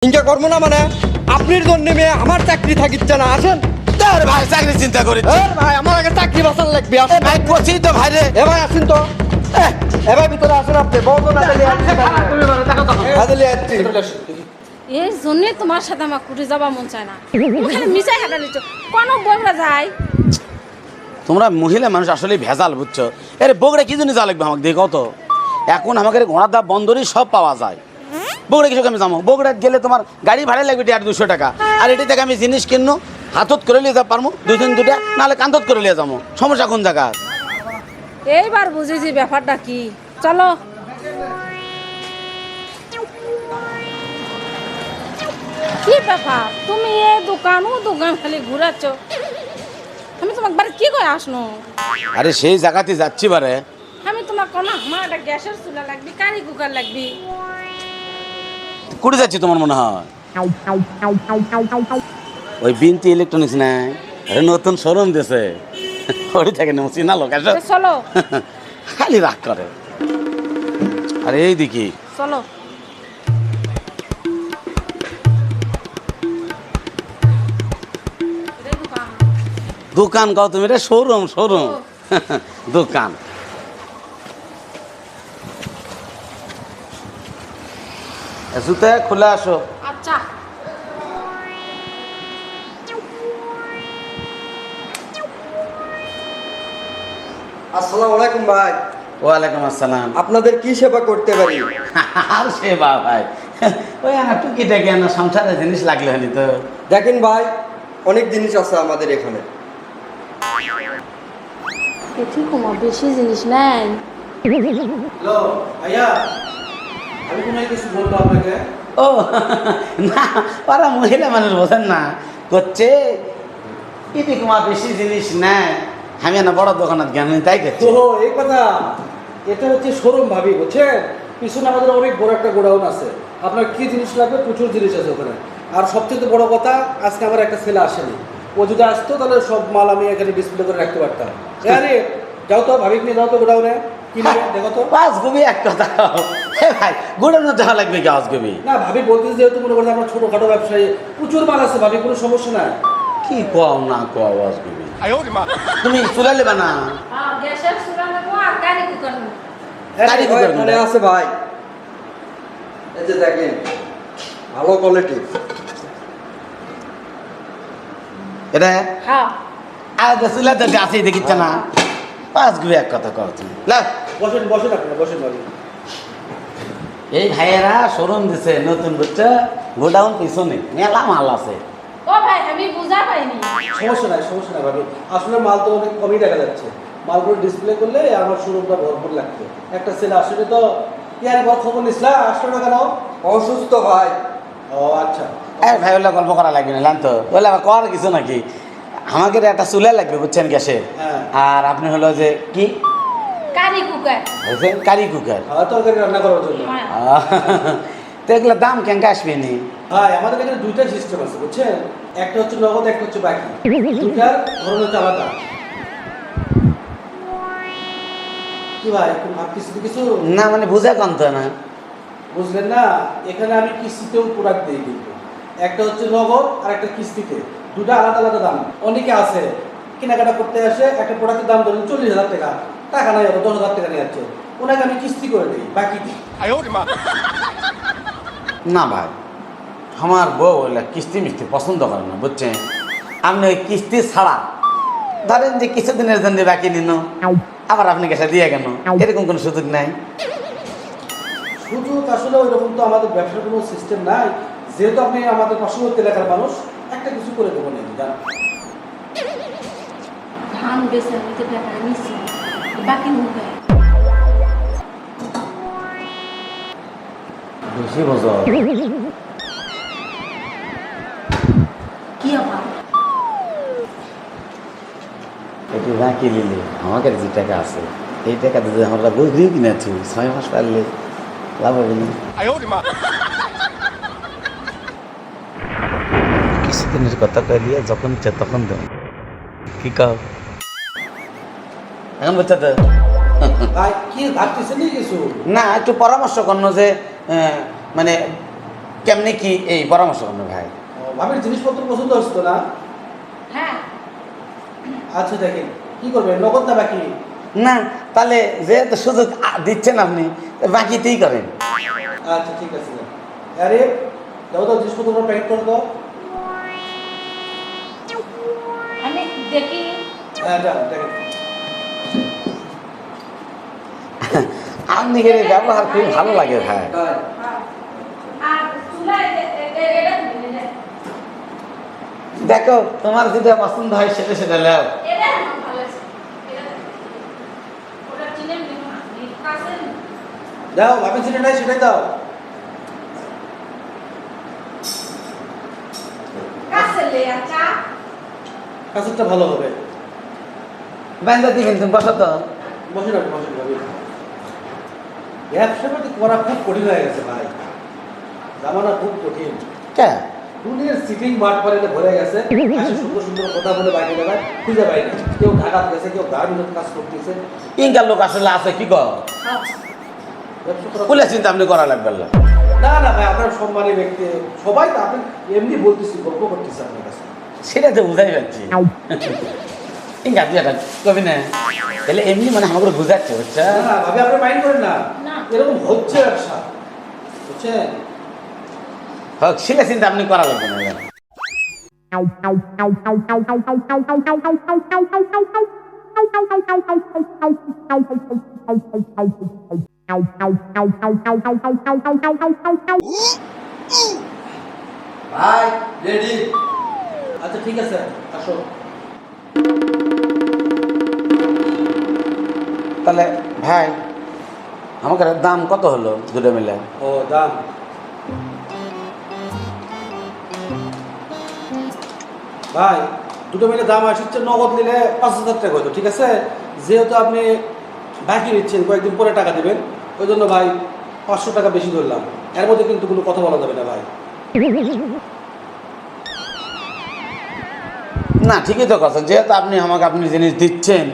চিন্তা করবো না মানে আপনার জন্য মেয়ে আমার চাকরি থাকিচ্ছে না আসেন ভাই চাকরি চিন্তা করি ভাই আমার আগে চাকরি বাঁচান লাগবে ভাই করছি তো ভাই রে এ ভাই আসেন তো এবার ভিতরে আসেন আপনি বলতো না এই জন্য তোমার সাথে আমার কুটে যাবা মন চায় না ওখানে মিশাই হাঁটা নিচ্ছ কোনো বগড়া যায় তোমরা মহিলা মানুষ আসলে ভেজাল বুঝছো এর বগড়া কি জন্য যা লাগবে আমাকে দেখো তো এখন আমাকে ঘোড়ার দা বন্দরই সব পাওয়া যায় বগড়া কিছু আমি যাবো বগড়া গেলে তোমার গাড়ি ভাড়া লাগবে 200 টাকা আর এটি থেকে আমি জিনিস কিনো হাতত করে নিয়ে যা পারবো দুটা নাহলে কান্তত করে নিয়ে যাবো সমস্যা কোন জায়গা এইবার বুঝেছি ব্যাপারটা কি চলো কি ব্যাপার তুমি এ দোকান ও দোকান খালি ঘুরাচ্ছ আমি তোমাকে বাড়ি কি করে আসনো আরে সেই জায়গাতে যাচ্ছি বারে আমি তোমার কোনো আমার একটা গ্যাসের চুলা লাগবে কারি কুকার লাগবে কুড়ে যাচ্ছি তোমার মনে হয় ওই বিনতি ইলেকট্রনিক্স নাই আরে নতুন শোরুম দিয়েছে ওই থেকে নেবো চিনা লোক আসো চলো খালি রাগ করে আরে এই দেখি চলো দোকান কাও তুমি রে শোরুম দোকান জুতে খুলে আসো আচ্ছা আসসালামু আলাইকুম ভাই ওয়ালাইকুম আসসালাম আপনাদের কি সেবা করতে পারি আর সেবা ভাই ওই টুকিটা কেন সংসারের জিনিস লাগলে হলি তো দেখেন ভাই অনেক জিনিস আছে আমাদের এখানে ঠিক আমার বেশি জিনিস নাই হ্যালো ভাইয়া আমি কোনো কিছু বলবো আপনাকে ও না ওরা মহিলা মানুষ বোঝেন না করছে ইতি কুমার বেশি জিনিস নেয় আমি না বড় দোকানত জ্ঞান তাই করছি ও এই কথা এটা হচ্ছে শোরুম ভাবি বুঝছেন পিছনে আমাদের অনেক বড় একটা গোডাউন আছে আপনার কি জিনিস লাগবে প্রচুর জিনিস আছে ওখানে আর সবচেয়ে বড় কথা আজকে আমার একটা ছেলে আসেনি ও যদি আসতো তাহলে সব মাল আমি এখানে ডিসপ্লে করে রাখতে পারতাম আরে যাও তো ভাবি নিয়ে যাও তো গোডাউনে কি নেবে দেখো তো পাঁচ গবি এক কথা ভাই গোডাউনে যাওয়া লাগবে কি আজ গবি না ভাবি বলতেছি যেহেতু মনে করছে আমরা ছোটখাটো ব্যবসায়ী প্রচুর মাল আছে ভাবি কোনো সমস্যা নাই কি কম না কম আজ গবি তুমি চুলা লেবা না গ্যাসের চুলা নেবো আর কারি কুকার নেবো গাড়ি ভাই, কুকার এখানে আছে ভাই এই যে দেখেন ভালো কোয়ালিটি এটা হ্যাঁ আর চুলা তো আছে দেখিচ্ছে না পাঁচ গবি এক কথা কর তুমি লাগ বসেন বসেন আপনারা বসেন ভাবি এই ভাইয়েরা শোরুম দিছে নতুন বুঝছো গোডাউন পিছনে মেলা মাল আছে ও ভাই আমি বুঝা পাইনি সমস্যা নাই ভাবি আসলে মাল তো অনেক কমই দেখা যাচ্ছে মালগুলো ডিসপ্লে করলে আমার শোরুমটা ভরপুর লাগতো একটা ছেলে আসলে তো ইয়ার বড় খবর নিসলা আসলো না কেন অসুস্থ ভাই ও আচ্ছা এই ভাই ওলা গল্প করা লাগবে না জানতো বলে আবার কর কিছু নাকি আমাকে একটা চুলা লাগবে বুঝছেন গ্যাসে হ্যাঁ। আর আপনি হলো যে কি কারি কুকার কারি কুকার তরকারি রান্না করার জন্য হ্যাঁ তো এগুলো দাম কেন আসবে নি ভাই আমাদের এখানে দুইটা সিস্টেম আছে বুঝছেন একটা হচ্ছে নগদ একটা হচ্ছে বাকি দুটার ধরন হচ্ছে আলাদা কি ভাই একটু ভাবতেছি তো কিছু না মানে বুঝা কন্ত না বুঝলেন না এখানে আমি কিস্তিতেও প্রোডাক্ট দিই কিন্তু একটা হচ্ছে নগদ আর একটা কিস্তিতে দুটো আলাদা আলাদা দাম অনেকে আছে কেনাকাটা করতে আসে একটা প্রোডাক্টের দাম ধরুন 40,000 টাকা টাকা নাই 10,000 টাকা নিয়ে যাচ্ছে ওনাকে আমি কিস্তি করে দিই বাকি দিই না ভাই আমার বউ ওইলা কিস্তি মিস্তি পছন্দ করে না বুঝছেন আপনি ওই কিস্তি ছাড়া ধরেন যে কিছুদিনের জন্য বাকি নিন আবার আপনি কাছে দিয়ে কেন এরকম কোনো সুযোগ নাই সুযোগ আসলে ওই রকম তো আমাদের ব্যবসার কোনো সিস্টেম নাই যেহেতু আপনি আমাদের পার্শ্ববর্তী এলাকার মানুষ একটা কিছু করে দেবো না জান ধান বেছে নিতে টাকা নিচ্ছি বাকি মুখে বেশি বোঝো কি আবার একটু বাকি নিলে আমাকে যে টাকা আছে এই টাকা দিয়ে আমরা বুঝলিও কিনেছি 6 মাস পারলে লাভ হবে না কিছুদিনের কথা কইলিয়ে যখন ইচ্ছা তখন দেব কি কাও এখন বুঝতে তো ভাই কি ভাবতেছেন কিছু না একটু পরামর্শ করনো যে মানে কেমনি কি এই পরামর্শ করবে ভাই? ভাবির জিনিসপত্র পছন্দ হচ্ছে তো না? হ্যাঁ আচ্ছা দেখেন কি করবেন, নগদ না বাকি? না তাহলে যেহেতু সুযোগ দিচ্ছেন আপনি, বাকিতেই করেন। আচ্ছা ঠিক আছে। আরে দাও তো জিনিসপত্র প্যাকেট করে দাও। আমি দেখি। হ্যাঁ যান দেখেন। আপনি এর ব্যবহার খুব ভালো লাগে ভাই। তাই আর চুলায় এটা দেখো তোমার যেটা পছন্দ হয় সেটা সেটা নাও। এটা আমার ভালো লাগছে। ওটা চিনে নিব না, কাছে দাও ভাবি যেটা নাই সেটাই দাও। কাছে লে আচ্ছা। কাছেরটা ভালো হবে। বান্দা দিবেন তুমি বসো তো। বসে রাখো বসে ভাবি। ব্যবসা পাতি করা খুব কঠিন হয়ে গেছে ভাই, জামানা খুব কঠিন। কে দুনিয়ার সিটিং মাঠ পারে ভরে গেছে। আসে সুন্দর সুন্দর কথা বলে বাইরে দেখায় খুঁজে পাই না। কেউ ঢাকাত গেছে, কেউ গার্মেন্টের কাজ করতেছে। ইনকার লোক আসলে আছে কি কর ব্যবসা করা বলে চিন্তা আপনি করা লাগবে না। না না ভাই, আপনার সম্মানী ব্যক্তি সবাই তো আপনি এমনি বলতেছি, গল্প করতেছি আপনার কাছে। সেটা তো বুঝাই পাচ্ছি। ইনকার দিয়াটা কবি না তাহলে এমনি মানে আমাকে বুঝাচ্ছে বুঝছে। না না ভাবি আপনি মাইন্ড করেন না, না। এরকম হচ্ছে ব্যবসা বুঝছেন। হোক সেটা চিন্তা আপনি করা লাগবে না। ভাই রেডি। আচ্ছা ঠিক আছে আসো। তাহলে ভাই আমাকে দাম কত হলো দুটো মিলে? ও দাম ভাই দুটো মিলে দাম আসছে, নগদ নিলে 5,000 টাকা হতো, ঠিক আছে। যেহেতু আপনি বাকি নিচ্ছেন, কয়েকদিন পরে টাকা দেবেন, ওই জন্য ভাই 500 টাকা বেশি ধরলাম। এর মধ্যে কিন্তু কোনো কথা বলা যাবে না ভাই। না ঠিকই তো কথা, যেহেতু আপনি আমাকে আপনি জিনিস দিচ্ছেন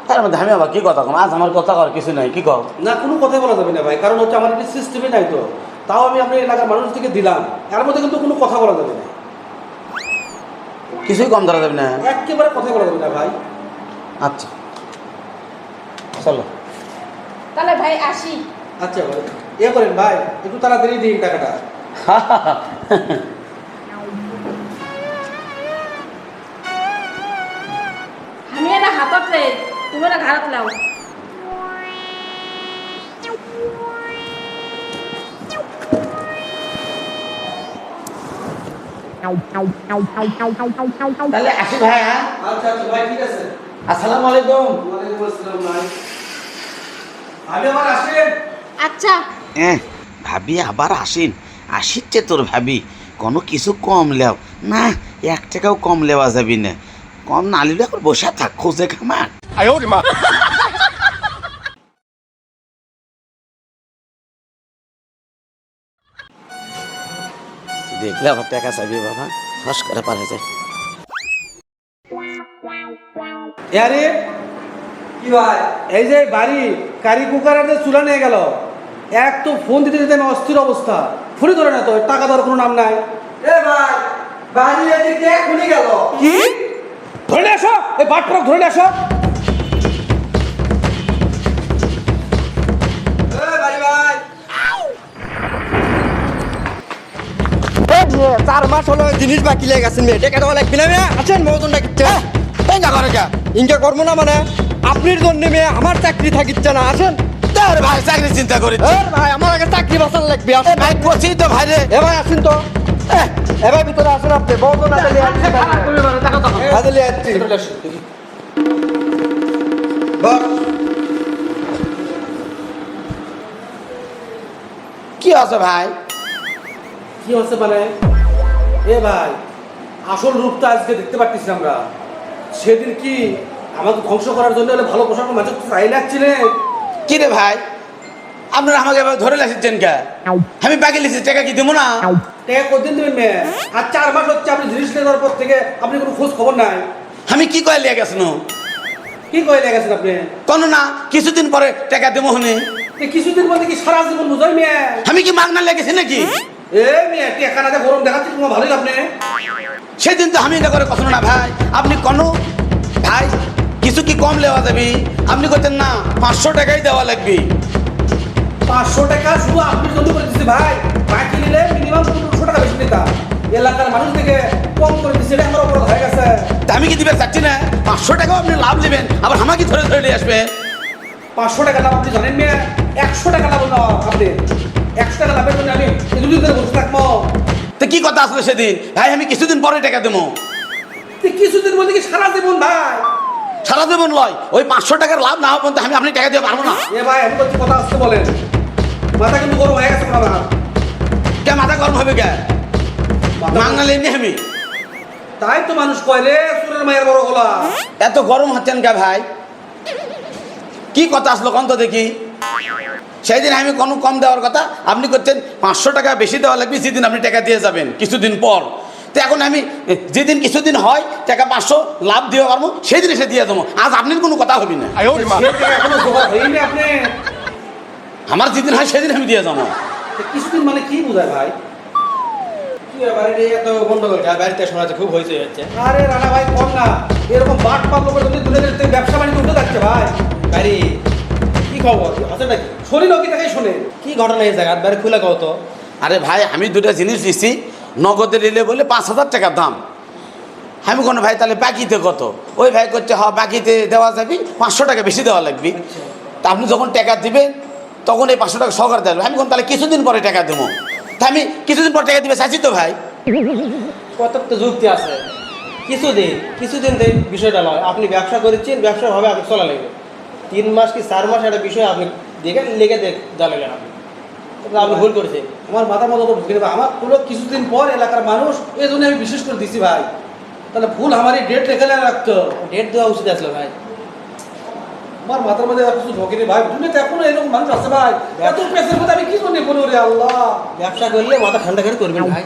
তার মধ্যে আমি আবার কি কথা কম? আজ আমার কথা কর কিছু নাই, কি কর? না কোনো কথাই বলা যাবে না ভাই, কারণ হচ্ছে আমার এটা সিস্টেমই নাই তো। তাও আমি আপনার এলাকার মানুষ থেকে দিলাম, এর মধ্যে কিন্তু কোনো কথা বলা যাবে না, কিছুই কম ধরা যাবে না। একেবারে কথা বলা যাবে না ভাই। আচ্ছা চলো। তাহলে ভাই আসি। আচ্ছা ভাই ইয়ে করেন ভাই, একটু তাড়াতাড়ি দিন টাকাটা। আমি এটা হাতত লে, তুমি এটা ঘাড়ত লাও। তাহলে আসি ভাই। হ্যাঁ আচ্ছা আচ্ছা ভাই ঠিক আছে। আসসালামু আলাইকুম। ওয়ালাইকুম আসসালাম ভাই। আমি আবার আসেন। আচ্ছা ভাবি আবার আসেন, আসিচ্ছে তোর ভাবি কোনো কিছু কম লেও না, 1 টাকাও কম লেওয়া যাবি না। কম না নিলে এখন বসে থাক খোঁজে খামার। দেখলে আবার টাকা চাইবি বাবা, ফস করে পারে যায়। আরে কি ভাই? এই যে বাড়ি কারি কুকারের যে চুলা নিয়ে গেল, এক তো ফোন দিতে দিতে আমি অস্থির অবস্থা, ফোনই ধরে না তো, টাকা দেওয়ার কোনো নাম নাই। এ ভাই বাড়ি এদিকে এখনই গেল। কি ধরে নিয়ে আসো, ওই বাট পরক ধরে নিয়ে আসো। এ বাড়ি ভাই 4 মাস হলো জিনিস বাকি লেগে গেছেন মেয়ে, টাকা দেওয়া লাগবে না মেয়ে। আছেন মতনটা কিচ্ছে পেঙ্গা করে কে? ইনকে করবো না মানে আপনার জন্য মেয়ে আমার চাকরি থাকিচ্ছে না। আসেন তোর ভাই চাকরি চিন্তা করি ভাই, আমার আগে চাকরি বাঁচান লাগবে। আসেন ভাই করছি তো ভাই রে। এ ভাই আসেন তো, এবার ভিতরে আসেন আপনি বলতো না তাহলে আসছি বস। কি আছে ভাই? কি হচ্ছে মানে এ ভাই, আসল রূপটা আজকে দেখতে পাচ্ছি আমরা। সেদিন কি আমাকে ধ্বংস করার জন্য হলে ভালো পোশাক মাঝে চাই লাগছিলেন। কি রে ভাই আপনারা আমাকে এবার ধরে লাসিচ্ছেন কে? আমি বাকি লিখছি টাকা কি দেবো না? টাকা কতদিন দেবেন মেয়ে? আর 4 মাস হচ্ছে আপনি জিনিস নিয়ে যাওয়ার পর থেকে আপনি কোনো খোঁজ খবর নাই। আমি কি কয়ে লিয়ে গেছেন? কি করে লেগেছেন আপনি? কোনো না কিছুদিন পরে টাকা দেবো হনে। কিছুদিন মধ্যে কি সারা জীবন বুঝাই মেয়ে? আমি কি মাগনা লেগেছি নাকি? এ মেয়ে টেকা না গরম দেখাচ্ছি তোমার ভালোই আপনি সেদিন তো আমি এটা করে কথা না ভাই, আপনি কোনো ভাই কিছু কি কম লেওয়া যাবে? আপনি করতেন না 500 টাকাই দেওয়া লাগবে। 500 টাকা শুধু আপনি জন্য করে দিচ্ছি ভাই, বাকি নিলে মিনিমাম 1500 টাকা বেশি নিতাম। এলাকার মানুষ থেকে কম করে দিচ্ছি, এটা আমার অপরাধ হয়ে গেছে। তা আমি কি দিবে চাচ্ছি না? 500 টাকাও আপনি লাভ নেবেন, আবার আমাকে ধরে ধরে নিয়ে আসবে। 500 টাকা লাভ আপনি জানেন মেয়ে, 100 টাকা লাভ না আপনি 100 টাকা লাভের জন্য আমি দুদিন ধরে বসে থাকবো। তো কি কথা আসলে সেদিন ভাই, আমি কিছুদিন পরে টাকা দেবো। কিছুদিন বলতে কি সারা জীবন ভাই? সারা দেবেন লয়, ওই 500 টাকার লাভ না হওয়া পর্যন্ত আমি আপনি টাকা দিতে পারবো না। এ ভাই আমি বলছি কথা আসতে বলেন, মাথা কিন্তু গরম হয়ে গেছে আমার। কে মাথা গরম হবে কে? মাংনালে এমনি আমি তাই তো মানুষ কয় রে সুরের মায়ের বড় গলা। এত গরম হচ্ছেন কে ভাই? কি কথা আসলো কন্ত দেখি? সেই দিন আমি কোনো কম দেওয়ার কথা, আপনি করছেন 500 টাকা বেশি দেওয়া লাগবে যেদিন আপনি টাকা দিয়ে যাবেন কিছুদিন পর। তো এখন আমি যেদিন কিছুদিন হয় টাকা 500 লাভ দিয়ে পারবো, সেই দিন এসে দিয়ে দেবো। আজ আপনার কোনো কথা হবে না। সে টাকা এখনো জোগাড় হয়নি আপনি। আমার যেদিন হয় সেদিন আমি দিয়ে যাবো। কিছুদিন মানে কি বোঝায় ভাই? বাড়িতে এত গন্ডগোল বাড়িতে শোনা যাচ্ছে খুব হয়েছে যাচ্ছে। আরে রানা ভাই কম না, এরকম বাট পাত লোকের যদি তুলে দিতে ব্যবসা বাণিজ্য উঠে যাচ্ছে ভাই। বাড়ি কি খবর আছে নাকি? শরীর কি তাকে শোনে? কি ঘটনা এই জায়গা বাড়ি খুলে কত? আরে ভাই আমি দুটা জিনিস দিচ্ছি, নগদে নিলে বলে 5000 টাকার দাম। আমি কোনো ভাই তাহলে বাকিতে কত? ওই ভাই করছে হ্যাঁ বাকিতে দেওয়া যাবে, 500 টাকা বেশি দেওয়া লাগবে। তা আপনি যখন টাকা দিবেন তখন এই 500 টাকা সহকারে দেবেন। আমি কোন তাহলে কিছুদিন পরে টাকা দেবো। তা আমি কিছুদিন পর টাকা দিবে চাইছি তো ভাই। কত তো যুক্তি আছে। কিছুদিন বিষয়টা নয়, আপনি ব্যবসা করেছেন, ব্যবসা হবে আপনি চলা লাগবে। 3 মাস কি 4 মাস একটা বিষয় আপনি দেখে লেগে জ্বালালেন আপনি, আপনি ভুল করেছেন। আমার মাথার মতো ঢুকে দেবে আমার পুরো কিছুদিন পর এলাকার মানুষ, এই জন্য আমি বিশেষ করে দিছি ভাই। তাহলে ভুল আমারই ডেট লেখা রাখতো। ডেট দেওয়া উচিত আসলো ভাই। আমার মাথার মধ্যে আর কিছু ঢোকেনি ভাই। দুনিয়াতে এখনো এরকম মানুষ আছে ভাই, এত পেসের মধ্যে আমি কি জন্য বলি রে আল্লাহ। ব্যবসা করলে মাথা ঠান্ডা করে করবেন ভাই।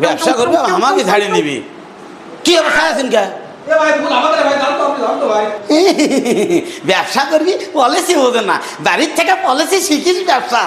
ব্যবসা করবে আমাকে ঝাড়িয়ে নিবি। কি অবস্থা আছেন কে? এ ভাই ভুল আমাদের ভাই, জানতো আপনি জানতো ভাই। ব্যবসা করবি পলিসি বোঝেন না, বাড়ির থেকে পলিসি শিখিস ব্যবসা।